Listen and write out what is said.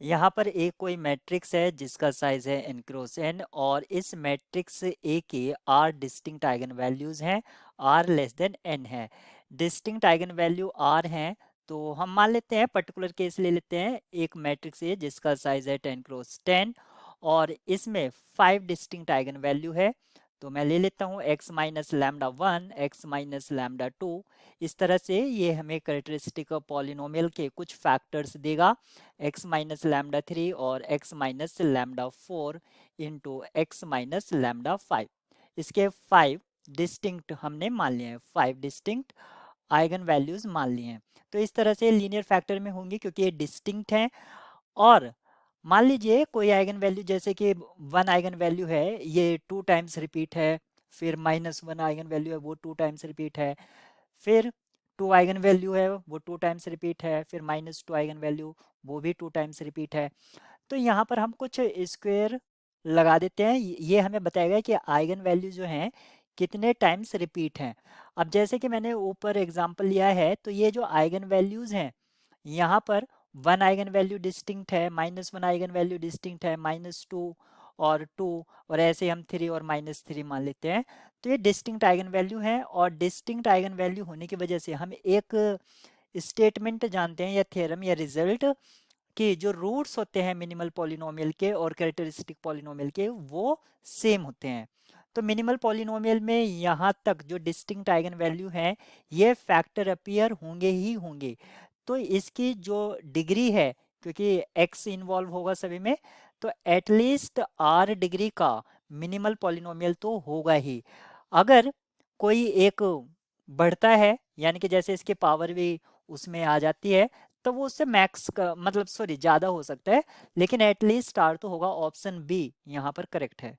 यहाँ पर एक कोई मैट्रिक्स है जिसका साइज है n क्रॉस n और इस मैट्रिक्स ए के r डिस्टिंक्ट आइगन वैल्यूज हैं, r लेस देन n है। डिस्टिंक्ट आइगन वैल्यू r हैं, तो हम मान लेते हैं, पर्टिकुलर केस ले लेते हैं, एक मैट्रिक्स ए जिसका साइज है 10 क्रॉस 10 और इसमें 5 डिस्टिंक्ट आइगन वैल्यू है। तो मैं ले लेता हूँ x minus lambda 1, x minus lambda 2। इस तरह से ये हमें करेक्टरिस्टिक पॉलिनोमियल के कुछ फैक्टर्स देगा, x माइनस लैम्डा 3 और x minus lambda 4 into x minus lambda 5। इसके 5 डिस्टिंक्ट हमने मान लिए हैं, 5 डिस्टिंक्ट आइगन वैल्यूज मान लिए हैं। तो इस तरह से लीनियर फैक्टर में होंगे क्योंकि ये डिस्टिंक्ट हैं। और मान लीजिए कोई आइगन वैल्यू, जैसे कि 1 आइगन वैल्यू है, ये 2 टाइम्स रिपीट है, फिर -1 आइगन वैल्यू है वो 2 टाइम्स रिपीट है, फिर 2 आइगन वैल्यू है वो 2 टाइम्स रिपीट है, फिर -2 आइगन वैल्यू वो भी 2 टाइम्स रिपीट है। तो यहाँ पर हम कुछ स्क्वायर लगा देते हैं, ये हमें बताएगा कि आइगन वैल्यू जो हैं कितने टाइम्स रिपीट हैं। अब जैसे कि मैंने ऊपर एग्जांपल लिया है, तो ये जो आइगन वैल्यूज हैं, यहाँ पर 1 आइगन वैल्यू डिस्टिंक्ट है, -1 आइगन वैल्यू डिस्टिंक्ट है, -2 और 2, और ऐसे हम 3 और -3 मान लेते हैं। तो ये डिस्टिंक्ट आइगन वैल्यू हैं, और डिस्टिंक्ट आइगन वैल्यू होने की वजह से हम एक स्टेटमेंट जानते हैं या थ्योरम या रिजल्ट, कि जो रूट्स होते हैं मिनिमल पॉलिनोमियल के और कैरेक्टरिस्टिक पॉलिनोमियल के, वो सेम होते हैं। तो मिनिमल पॉलिनोमियल में यहाँ तक जो डिस्टिंक्ट आइगन वैल्यू हैं, ये फैक्टर अपीयर होंगे ही होंगे। तो इसकी जो डिग्री है, क्योंकि x इन्वॉल्व होगा सभी में, तो एटलीस्ट r डिग्री का मिनिमल पॉलिनोमियल तो होगा ही। अगर कोई एक बढ़ता है, यानी कि जैसे इसके पावर भी उसमें आ जाती है, तो वो उससे मैक्स का मतलब, सॉरी, ज़्यादा हो सकता है, लेकिन एटलीस्ट r तो होगा। ऑप्शन बी यहाँ पर करेक्ट है।